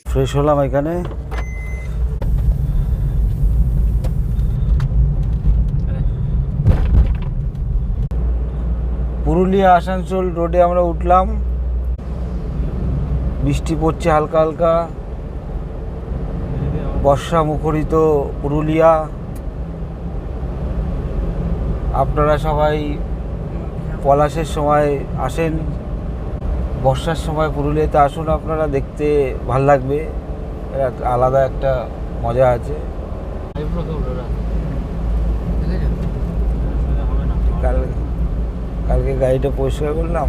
Fresh হলাম এখানে। পুরুলিয়া আসানসোল রোডে আমরা উঠলাম। বৃষ্টি পড়ছে হালকা হালকা, বর্ষা মুখরিত পুরুলিয়া। আপনারা সবাই পলাশের সময় আসেন, বর্ষার সময় পুরুলিয়াতে আসুন, আপনারা দেখতে ভাল লাগবে, আলাদা একটা মজা আছে। কালকে গাড়িটা পরিষ্কার করলাম।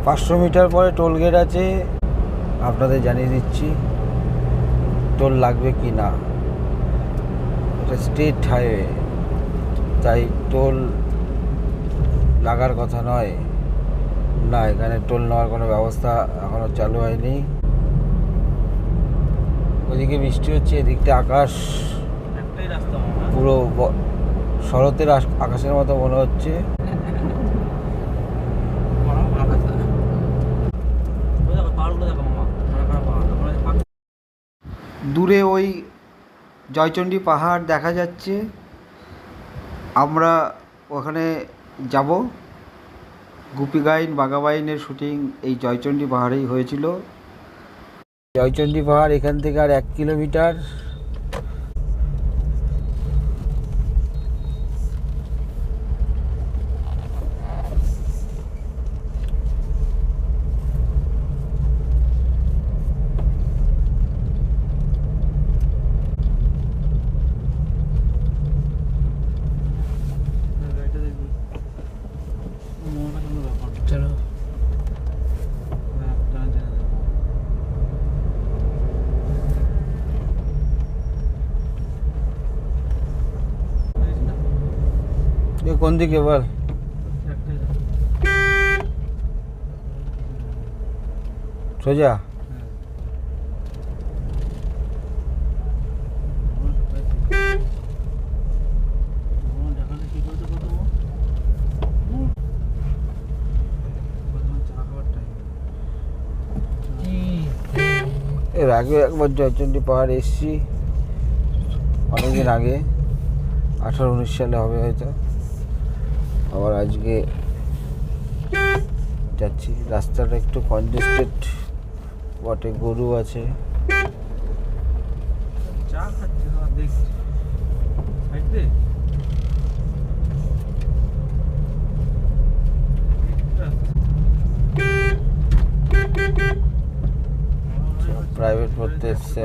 পাঁচশো মিটার পরে টোল গেট আছে, আপনাদের জানিয়ে দিচ্ছি টোল লাগবে কি না। এটা স্টেট হাইওয়ে, তাই টোল লাগার কথা নয়। না, এখানে টোল নেওয়ার কোনো ব্যবস্থা এখনও চালু হয়নি। ওদিকে বৃষ্টি হচ্ছে, এদিকটা আকাশ পুরো শরতের আকাশের মতো মনে হচ্ছে। দূরে ওই জয়চণ্ডী পাহাড় দেখা যাচ্ছে। আমরা ওখানে যাব। গুপি গাইন বাঘাবাইনের শুটিং এই জয়চণ্ডী পাহাড়েই হয়েছিল। জয়চণ্ডী পাহাড় এখান থেকে আর 1 কিলোমিটার। চলো, কোন দিকে বল? সোজা? এর আগে একবার জয়চণ্ডী পাহাড় এসেছি, অনেকদিন আগে, 18-19 সালে হবে হয়তো। আবার আজকে যাচ্ছি। রাস্তাটা একটু কনজেস্টেড বটে, গরু আছে। প্রাইভেট পড়তে এসছে।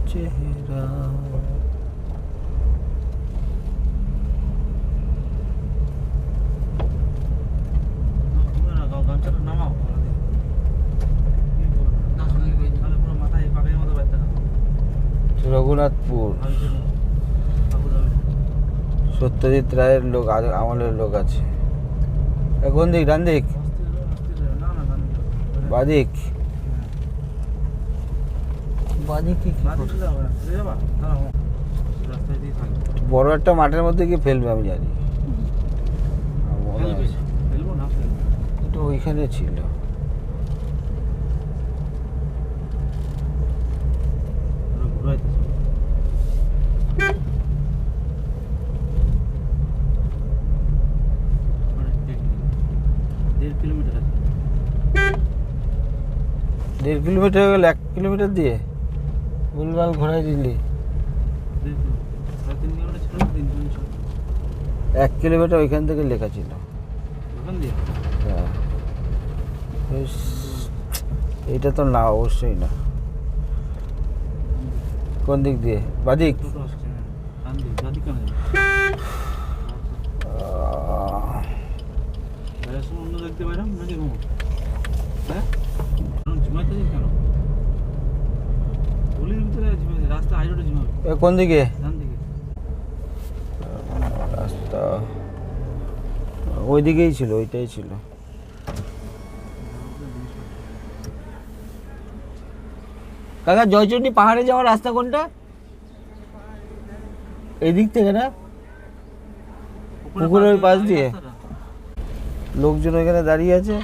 চেহারা রঘুনাথপুর, সত্যজিৎ রায়ের লোক, আমলের লোক আছে। কোন দিক? ডান দিক? বাদিক? বড় একটা মাঠের মধ্যে গিয়ে ফেলবে, আমি জানি। এটা ওইখানে ছিল। দেড় কিলোমিটার হয়ে গেল, 1 কিলোমিটার দিয়ে ভুলভাল ঘোরাই দিলি। 1 কিলোমিটার ওইখান থেকে লেখা ছিল। হ্যাঁ, এইটা তো না, অবশ্যই না। কোন দিক দিয়ে? বাদিক? কোন দিকে রাস্তা? ওই দিকেই ছিল, ওইটাই ছিল। কাকা জয়চণ্ডী পাহাড়ে যাওয়ার রাস্তা কোনটা? এদিক থেকে না, পুকুরের পাশ দিয়ে। লোকজন এখানে দাঁড়িয়ে আছে।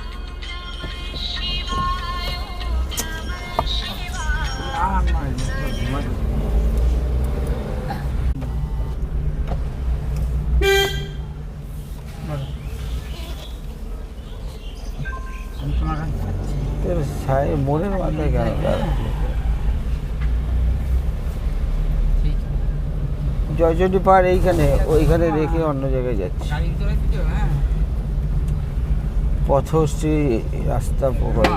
মনের মাথায় কেন জয়চণ্ডী পাহাড় এইখানে, ওইখানে রেখে অন্য জায়গায় যাচ্ছি। পথশ্রী রাস্তা প্রকল্প।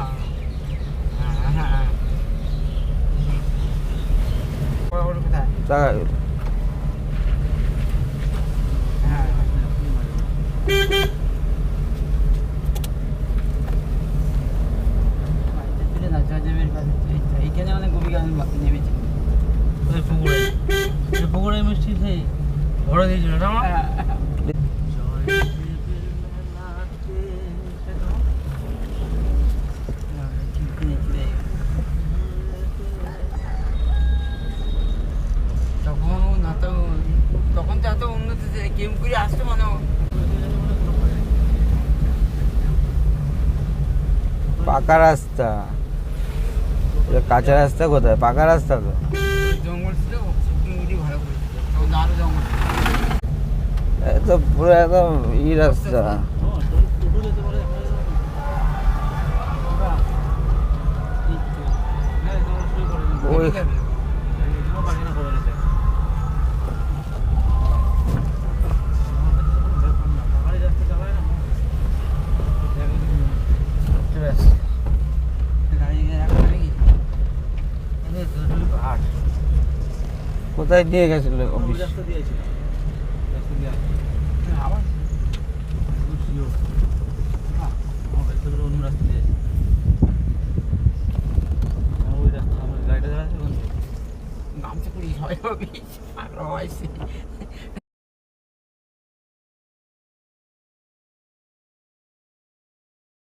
এইখানে অনেক গোপী গাছ নেমেছে পুকুরে মিষ্টি সেই ভরে দিয়েছিল না তখন তো এত উন্নতি গেম করে আসতো মানে পাকা রাস্তা, কাঁচা রাস্তা কোথায়? পাকা রাস্তা তো। জঙ্গল ছিল ভালো করেছিল তখন আরো জঙ্গল তো পুরো একদম ই রাস্তা। ওই কোথায় নিয়ে গেছিল অফিস?